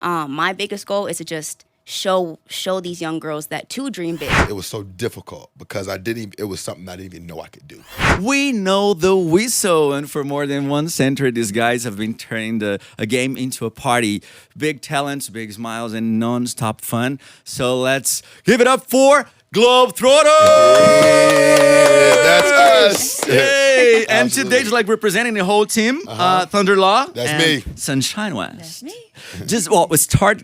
my biggest goal is to just show these young girls that too dream big. It was so difficult because it was something I didn't even know I could do. We know the whistle, and for more than 1 century, these guys have been turning a game into a party. Big talents, big smiles, and non-stop fun. So let's give it up for Globetrotters! Yeah, that's us. Hey, and today's like representing the whole team. Thunder Law. That's and me. Sunshine West. That's me. Just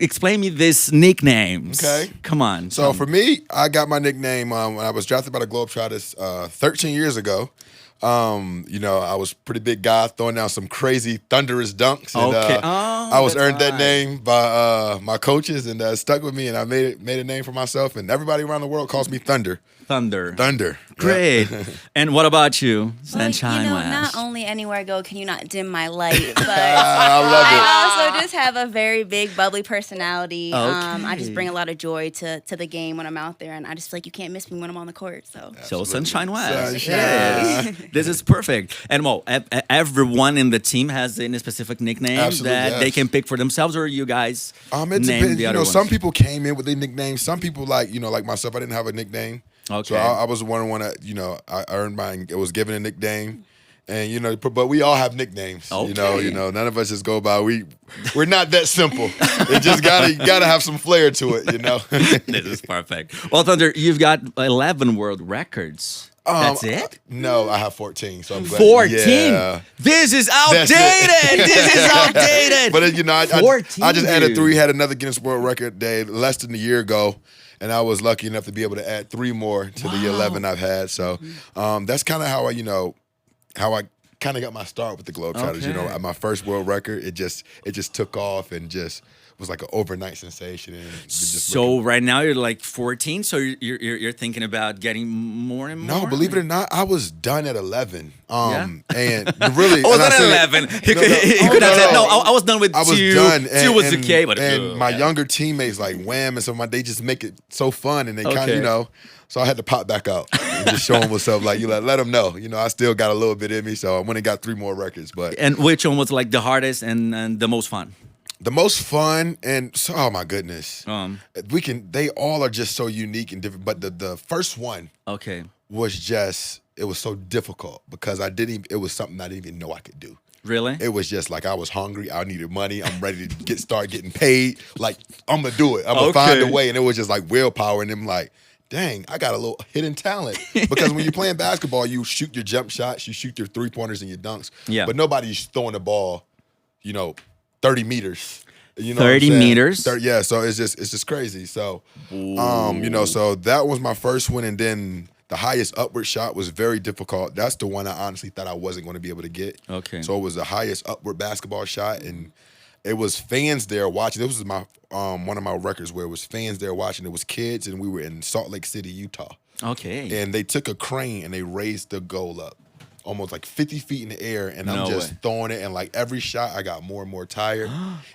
explain me these nicknames. Okay. Come on. So for me, I got my nickname when I was drafted by the Globetrotters 13 years ago. I was a pretty big guy throwing down some crazy thunderous dunks. And, Okay. I was earned that name by my coaches, and stuck with me, and I made a name for myself. And everybody around the world calls me Thunder. Thunder. Great. Yeah. And what about you, Well, Sunshine West? not only anywhere I go can you not dim my light, but I love it. I also just have a very big, bubbly personality. Okay. I just bring a lot of joy to the game when I'm out there, and I just feel like you can't miss me when I'm on the court. So. So Sunshine West. Sunshine. Yes. This is perfect. And everyone in the team has any specific nickname Absolutely, that yes. they can pick for themselves, or you guys It name depends. the other ones? Some people came in with a nickname. Some people like myself, I didn't have a nickname. Okay. So I was the one that, I earned mine. It was given a nickname. And, but we all have nicknames. Okay. None of us just go by. We're not that simple. It just gotta have some flair to it, This is perfect. Well, Thunder, you've got 11 world records. That's it? No, I have 14. So I'm glad. 14. Yeah. This is That's outdated. it. This is outdated. But I 14, just added dude. 3. Had another Guinness World Record day less than a year ago, and I was lucky enough to be able to add 3 more to the 11 I've had. So that's kind of how I kind of got my start with the Globetrotters. Okay. At my first world record, it just took off and just was like an overnight sensation. And So right now you're like 14, so you're thinking about getting more and more? No, believe it or not, I was done at 11. And really, I was done at 11. He could have said, I was done with 2. I was done. 2 was okay, but my younger teammates like Wham and some they just make it so fun, and they kind Okay. of So I had to pop back out and just show them what's up. Like let them know. I still got a little bit in me, so I went and got 3 more records. But And which one was like the hardest and the most fun? the most fun oh my goodness, they all are just so unique and different. But the first one Okay. was it was so difficult because it was something I didn't even know I could do. Really? It was just like I was hungry. I needed money. I'm ready to start getting paid. Like I'm gonna do it. I'm gonna find a way. And it was just like willpower. And I'm like, dang, I got a little hidden talent. Because when you're playing basketball, you shoot your jump shots, you shoot your 3-pointers and your dunks. Yeah. But nobody's throwing the ball, 30 meters. 30 meters? Yeah. So it's just crazy. So, so that was my first one, and then the highest upward shot was very difficult. That's the one I honestly thought I wasn't going to be able to get. Okay. So it was the highest upward basketball shot, and it was fans there watching. This was my one of my records where it was fans there watching. It was kids, and we were in Salt Lake City, Utah. Okay. And they took a crane and they raised the goal up almost like 50 feet in the air, and I'm just throwing it, and like every shot I got more and more tired.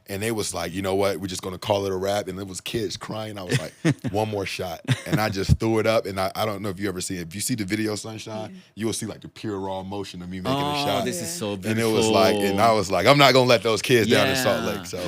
And they was like, you know what, we're just gonna call it a wrap. And it was kids crying. I was like, one more shot. And I just threw it up, and I don't know if you ever see it. If you see the video, Sunshine, you will see like the pure raw emotion of me making a shot. Oh, this is so beautiful. And it was like, and I was like, I'm not gonna let those kids down in Salt Lake. So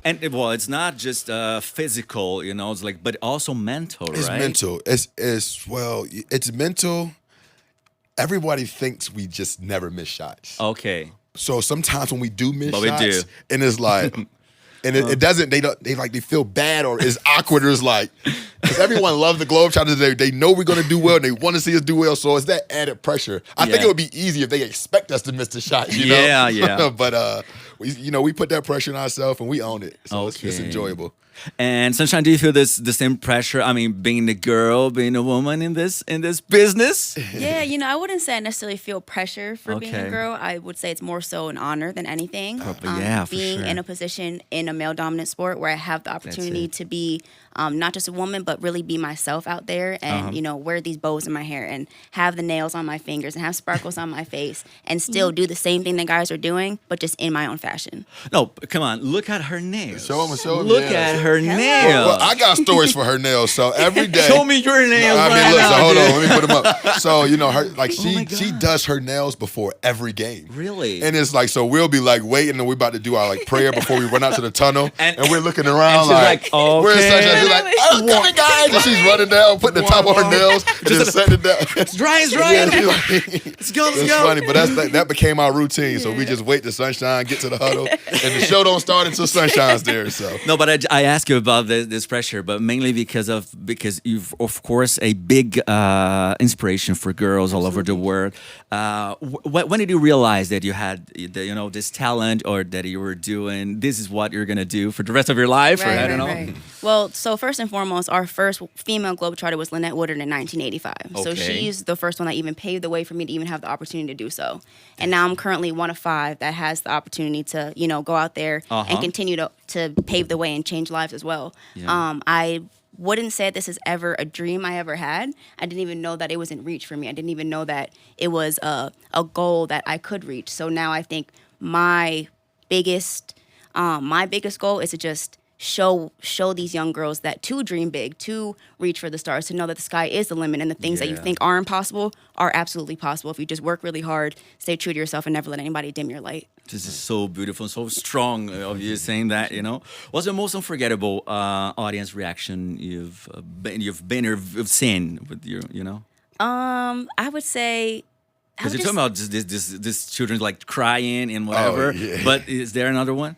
And it's not just physical, it's like, but also mental, right? it's mental. It's mental. Everybody thinks we just never miss shots. Okay. So sometimes when we do miss But we shots, do. and it's like, and it doesn't. They feel bad or it's awkward. Or it's like, because everyone loves the Globetrotters. They know we're gonna do well. And they want to see us do well. So it's that added pressure. I think it would be easy if they expect us to miss the shot. You know? Yeah. But we put that pressure on ourselves and we own it. So it's enjoyable. And Sunshine, do you feel the same pressure? I mean, being a girl, being a woman in this business? Yeah, I wouldn't say I necessarily feel pressure for being a girl. I would say it's more so an honor than anything. Being in a position in a male-dominant sport where I have the opportunity to be not just a woman, but really be myself out there and, wear these bows in my hair and have the nails on my fingers and have sparkles on my face and still do the same thing that guys are doing, but just in my own fashion. No, come on. Look at her nails. Show them. Look at her nails. Well, I got stories for her nails. So every day. Show me your nails. Hold on. Let me put them up. So, her she does her nails before every game. Really? And it's like, so we'll be like waiting and we're about to do our prayer before we run out to the tunnel. And we're looking around like, okay. Where's Sunshine? She's like, oh, come on, guys. And she's running down, putting the top on her nails, and just setting it down. It's dry. Let's go. It's funny, but that became our routine. So we just wait till Sunshine, get to the huddle, and the show don't start until Sunshine's there. So no, but I ask you about this pressure, but mainly because you've of course a big inspiration for girls all over the world. When did you realize that you had this talent, or that you were doing this is what you're gonna do for the rest of your life? Right, or I don't know. Right. Well, so first and foremost, our first female Globetrotter was Lynette Woodard in 1985. Okay. So she's the first one that even paved the way for me to even have the opportunity to do so. And now I'm currently one of 5 that has the opportunity to, go out there and continue to pave the way and change lives as well. Yeah. I wouldn't say this is ever a dream I ever had. I didn't even know that it was in reach for me. I didn't even know that it was a goal that I could reach. So now I think my biggest goal is to just show these young girls that to dream big, to reach for the stars, to know that the sky is the limit, and the things that you think are impossible are absolutely possible if you just work really hard, stay true to yourself, and never let anybody dim your light. This is so beautiful, so strong of you saying that. What's the most unforgettable audience reaction you've seen with your? I would say. Because you're talking about this children like crying and whatever. But is there another one?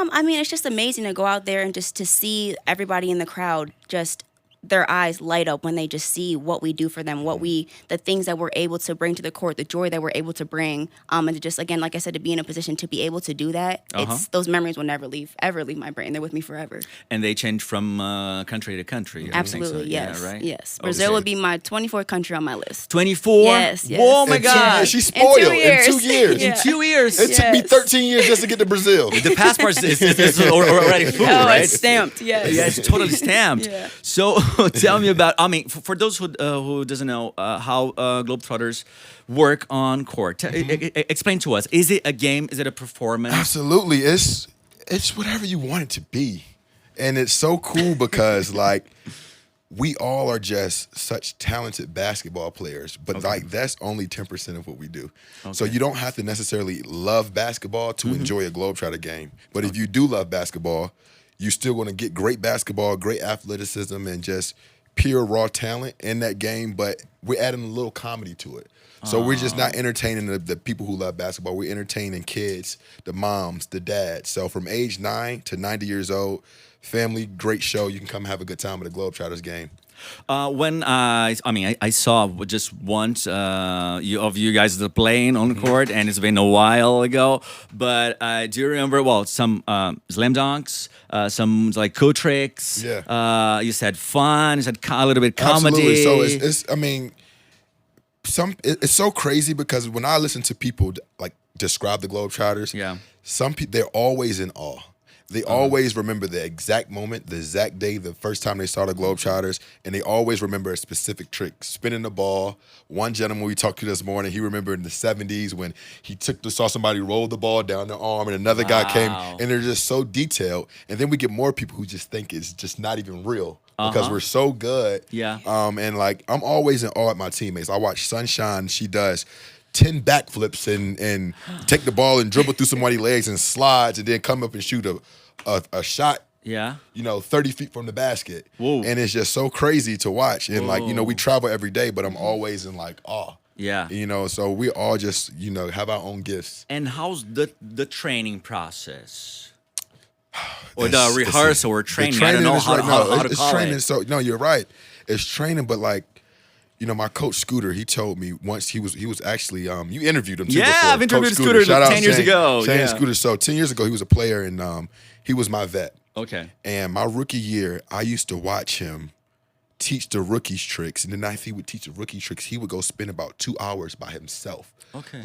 I mean, it's just amazing to go out there and just to see everybody in the crowd just their eyes light up when they just see what we do for them, the things that we're able to bring to the court, the joy that we're able to bring, and to just, again, like I said, to be in a position to be able to do that. It's those memories will never leave my brain. They're with me forever. And they change from country to country. Absolutely, so. yes, yeah, right? Yes. Brazil would be my 24th country on my list. 24? Yes. Oh my God! She's spoiled in 2 years. In 2 years, it took me 13 years just to get to Brazil. The passport is already full, right? It's stamped. Yes. Yeah, it's totally stamped. Yeah. So tell me about. I mean, for those who doesn't know how Globetrotters work on court, explain to us. Is it a game? Is it a performance? Absolutely. It's whatever you want it to be, and it's so cool because we all are just such talented basketball players, but that's only 10% of what we do. Okay. So you don't have to necessarily love basketball to enjoy a Globetrotter game. But if you do love basketball, you're still going to get great basketball, great athleticism, and just pure raw talent in that game, but we're adding a little comedy to it. So we're just not entertaining the people who love basketball. We're entertaining kids, the moms, the dads. So from age 9 to 90 years old, family, great show. You can come have a good time at a Globetrotters game. When I saw just once of you guys playing on the court, and it's been a while ago. But do you remember? Well, some slam dunks, some cool tricks. Yeah. You said fun. You said a little bit comedy. Absolutely. So it's so crazy because when I listen to people describe the Globetrotters, some people they're always in awe. They always remember the exact moment, the exact day, the first time they saw the Globetrotters, and they always remember a specific trick, spinning the ball. One gentleman we talked to this morning, he remembered in the 70s when he saw somebody roll the ball down their arm, and another guy came, and they're just so detailed. And then we get more people who just think it's just not even real because we're so good. Yeah. And I'm always in awe at my teammates. I watch Sunshine, she does 10 backflips and take the ball and dribble through somebody's legs and slides and then come up and shoot a shot, 30 feet from the basket. Whoa. And it's just so crazy to watch. And we travel every day, but I'm always in awe. Yeah. So we all just, have our own gifts. And how's the training process? Or the rehearsal or training? I don't know how to call training. it. So, no, you're right. It's training, but my coach Scooter, he told me once he was actually you interviewed him too. Yeah, before. I've interviewed Coach Scooter Shout out 10 years ago. Shane Yeah. Scooter. So 10 years ago, he was a player, and he was my vet. Okay. And my rookie year, I used to watch him teach the rookies tricks, and then after he would teach the rookie tricks, he would go spend about 2 hours by himself,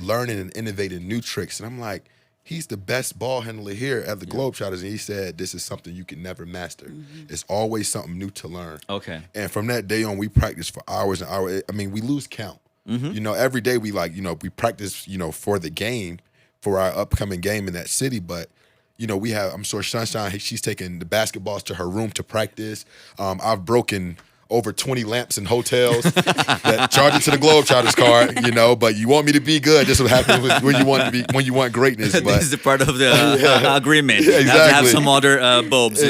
learning and innovating new tricks. And I'm like, he's the best ball handler here at the Globetrotters, and he said, "This is something you can never master. It's always something new to learn." Okay. And from that day on, we practiced for hours and hours. I mean, we lose count. Every day we we practice, for the game, for our upcoming game in that city, but. We have, I'm sure Sunshine, she's taking the basketballs to her room to practice. I've broken over 20 lamps in hotels that charge it to the Globetrotters card, but you want me to be good. This is what happens when you want greatness. But, this is part of the agreement. Yeah, exactly. You have to have some other bulbs,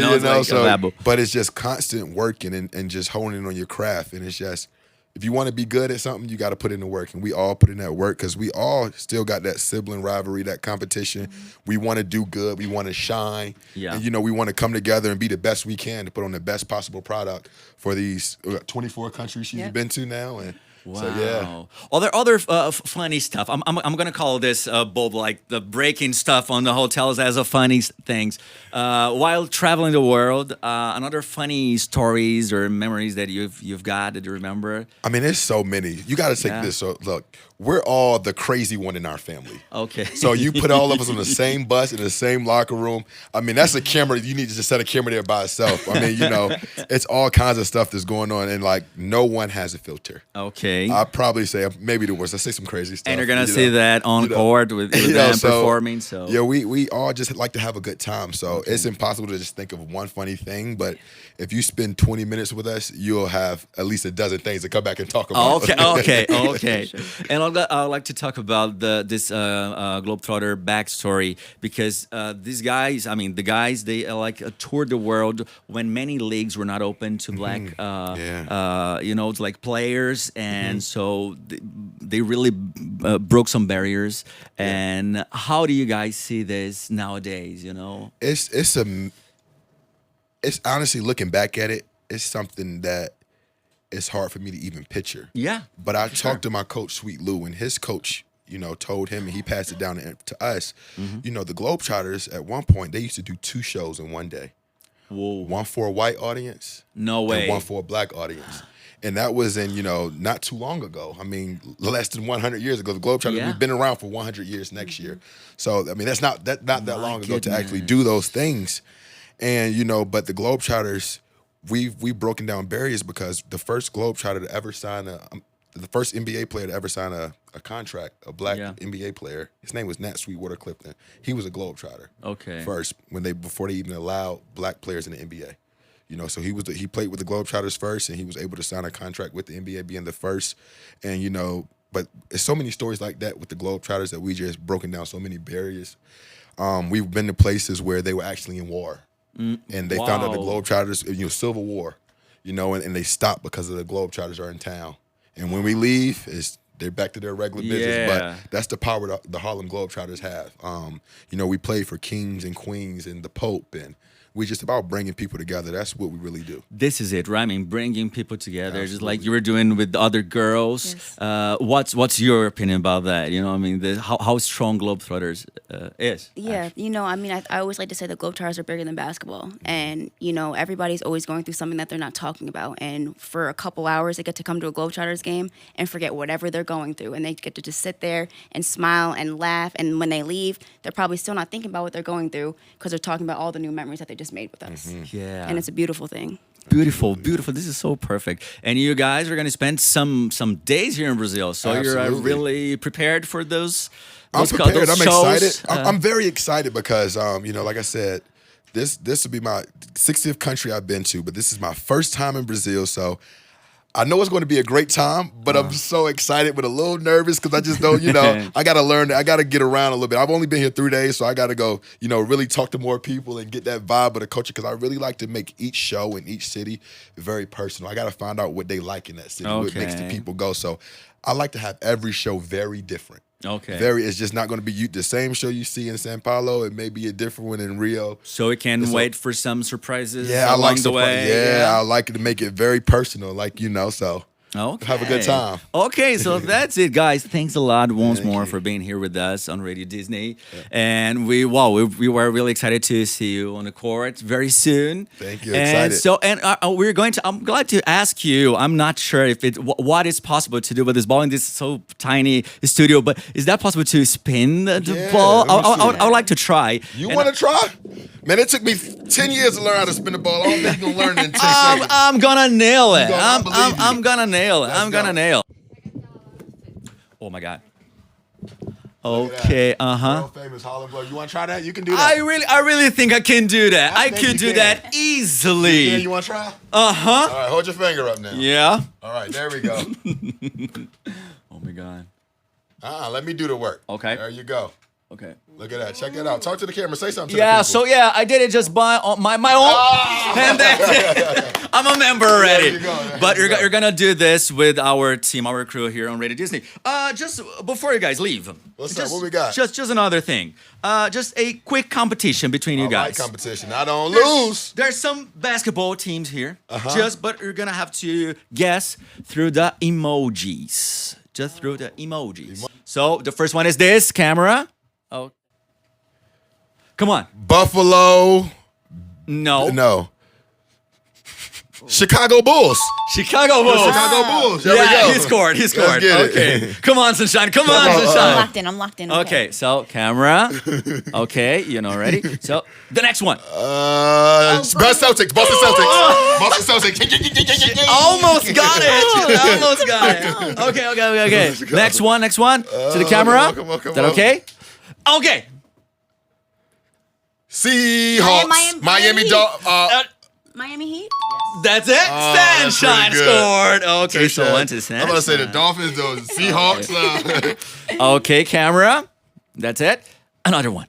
but it's just constant working and just honing on your craft. And it's just, if you want to be good at something, you got to put in the work. And we all put in that work because we all still got that sibling rivalry, that competition. We want to do good. We want to shine. Yeah. And, we want to come together and be the best we can to put on the best possible product for these 24 countries she's been to now. And wow. so, yeah. Other funny stuff. I'm gonna call this Bob, like the breaking stuff on the hotels as a funny things. While traveling the world, another funny stories or memories that you've got that you remember. I mean, there's so many. You got to take this. So look, we're all the crazy one in our family. Okay. So you put all of us on the same bus in the same locker room. I mean, that's a camera. You need to just set a camera there by itself. I mean, it's all kinds of stuff that's going on, and like no one has a filter. Okay. I'd probably say maybe the worst. I say some crazy stuff. And you're gonna see that on court with them performing. So yeah, we all just like to have a good time. So it's impossible to just think of one funny thing. But if you spend 20 minutes with us, you'll have at least a dozen things to come back and talk about. Okay. And I'd like to talk about this Globetrotter backstory because these guys, the guys, they toured the world when many leagues were not open to black, like players, and so they really broke some barriers. And how do you guys see this nowadays? It's honestly, looking back at it, it's something that it's hard for me to even picture. Yeah. But I talked to my coach, Sweet Lou, and his coach, told him, and he passed it down to us. The Globetrotters, at one point, they used to do 2 shows in one day. Whoa. One for a white audience. No way. And one for a black audience. And that was in, not too long ago. I mean, less than 100 years ago. The Globetrotters, we've been around for 100 years next year. So, I mean, that's not that long ago to actually do those things. And, but the Globetrotters, we've broken down barriers because the first Globetrotter to ever sign the first NBA player to ever sign a contract, a black NBA player, his name was Nat Sweetwater Clifton. He was a Globetrotter. Okay. First, before they even allowed black players in the NBA. So he played with the Globetrotters first, and he was able to sign a contract with the NBA, being the first. And but there's so many stories like that with the Globetrotters that we just broken down so many barriers. We've been to places where they were actually in war, and they found out the Globetrotters, Civil War, and they stopped because of the Globetrotters are in town. And when we leave, they're back to their regular business. But that's the power the Harlem Globetrotters have. We play for kings and queens and the Pope, and we just about bringing people together. That's what we really do. This is it, right? Bringing people together, absolutely. Just like you were doing with the other girls. Yes. What's your opinion about that? How strong Globetrotters is. Yeah, actually. I always like to say the Globetrotters are bigger than basketball. And, everybody's always going through something that they're not talking about. And for a couple hours, they get to come to a Globetrotters game and forget whatever they're going through. And they get to just sit there and smile and laugh. And when they leave, they're probably still not thinking about what they're going through because they're talking about all the new memories that they just made with us. Yeah. And it's a beautiful thing. Beautiful. This is so perfect. And you guys are going to spend some days here in Brazil. So absolutely. You're really prepared for those I'm prepared. I'm shows. Excited. I'm very excited because, like I said, this will be my 60th country I've been to, but this is my first time in Brazil. So I know it's going to be a great time, but I'm so excited but a little nervous because I just don't, I got to learn. I got to get around a little bit. I've only been here 3 days, so I got to go, really talk to more people and get that vibe of the culture because I really like to make each show in each city very personal. I got to find out what they like in that city, what makes the people go. So I like to have every show very different. Okay. It's just not going to be the same show you see in São Paulo. It may be a different one in Rio. So we can wait for some surprises along the way. I like to make it very personal, so. Okay. Have a good time. Okay, so that's it, guys. Thanks a lot once more for being here with us on Radio Disney. Yeah. And we were really excited to see you on the court very soon. Thank you. And excited. I'm glad to ask you. I'm not sure if what is possible to do with this ball in this so tiny studio, but is that possible to spin the ball? I would like to try. You want to try? Man, it took me 10 years to learn how to spin the ball. I don't think you're gonna learn it in 10 seconds. I'm gonna nail it. I'm gonna nail it. I'm gonna nail it. Oh my God. Okay. World famous Harlem Globetrotters. You want to try that? You can do that. I really think I can do that. I could do that easily. Yeah, you want to try? All right, hold your finger up now. Yeah. All right, there we go. Oh my God. Let me do the work. Okay. There you go. Okay. Look at that. Check it out. Talk to the camera. Say something to the people. So I did it just by my own. And that's it. I'm a member already. But you're going to do this with our team, our crew here on Radio Disney. Just before you guys leave. What's up? What we got? Just another thing. Just a quick competition between you guys. Competition. I don't lose. There's some basketball teams here. But you're going to have to guess through the emojis. Just through the emojis. So the first one is this, camera. Oh. Come on. Buffalo. No. Chicago Bulls. Chicago Bulls. There we go. He scored. Let's get it. Okay. Come on, Sunshine. Come on, Sunshine. I'm locked in. Okay, so camera. Okay, ready? So the next one. Boston Celtics. Boston Celtics. Almost got it. Okay. Next one. To the camera. Come on. Is that okay? Okay. Seahawks. Miami Heat? That's it. Sunshine scored. Okay, so one to Sunshine. I'm going to say the Dolphins, the Seahawks. Okay, camera. That's it. Another one.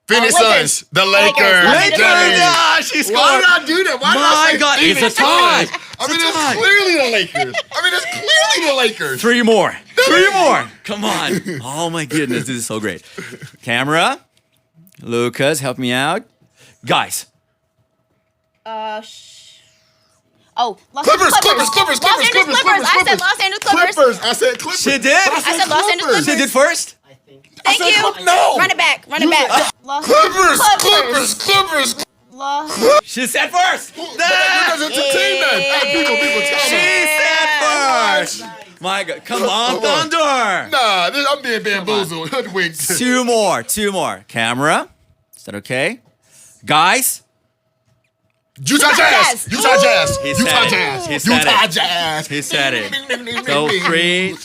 Phoenix Suns. The Lakers. She scored. Why did I do that? Why did I say God, Phoenix? It's a tie. It's clearly the Lakers. Three more. Come on. Oh my goodness, this is so great. Camera. Lucas, help me out. Guys. Clippers. I said Los Angeles Clippers. I said Clippers. She did? I said Los Angeles Clippers. She did first? Thank you. No. Run it back. Clippers. She said first. Because it's a team then. People tell me. She said first. My God. Come on, Thunder. Nah, I'm being bamboozled. Hoodwinked. Two more. Camera. Is that okay? Guys. Utah Jazz. He said it. So three.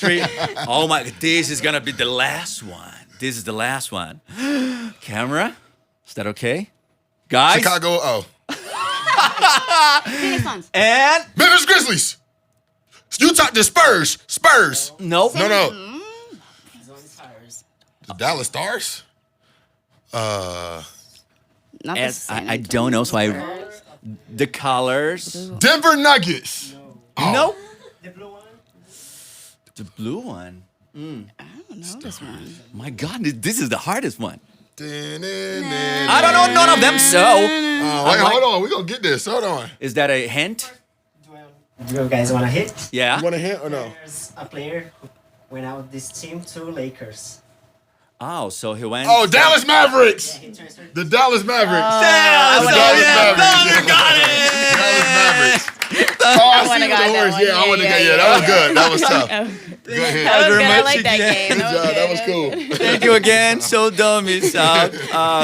Oh my, this is gonna be the last one. This is the last one. Camera. Is that okay? Guys. Chicago. Phoenix Suns. And Memphis Grizzlies. Utah. The Spurs. Nope. No. The Dallas Stars. I don't know. So the colors. Denver Nuggets. No. The blue one. The blue one. I don't know this one. My God, this is the hardest one. I I don't know none of them. So. Wait, hold on. We're going to get this. Hold on. Is that a hint? Do you guys want a hit? Yeah. You want a hint or no? There's a player who went out with this team to Lakers. Oh, so he went. Oh, Dallas Mavericks. He transferred. The Dallas Mavericks. Thunder got it. Dallas Mavericks. I I would've see got the that horse. one. Yeah, I would have got. Yeah, that was good. That was tough. Go ahead. That was good. I much like that again. game. Good job. That was cool. Thank you again. So don't miss out.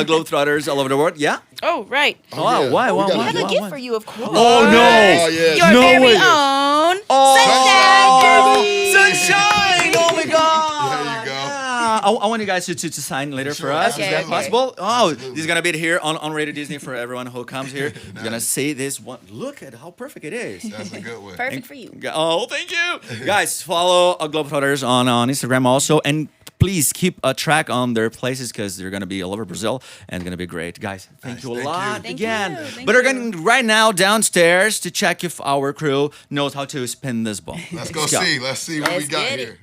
Globetrotters all over the world. Yeah. Oh, right. Oh, yeah. why? We got I have a Why? gift for you, of course. Oh no! Oh, yeah. Your No very way. own Sunshine Sunshine jersey. Sunshine! Oh my God! There you go. I want you guys to sign later for us. Okay, Is that okay. possible? Oh, this is gonna be here on Radio Disney for everyone who comes here. You're gonna see this one. Look at how perfect it is. That's a good one. Perfect for you. Oh, thank you. Guys, follow Globetrotters on Instagram also. And please keep a track on their places because they're going to be all over Brazil and it's going to be great. Guys, thank you a lot Thank again. you. Thank But we're you. going right now downstairs to check if our crew knows how to spin this ball. Let's go see. Let's see what we Let's got get it. here.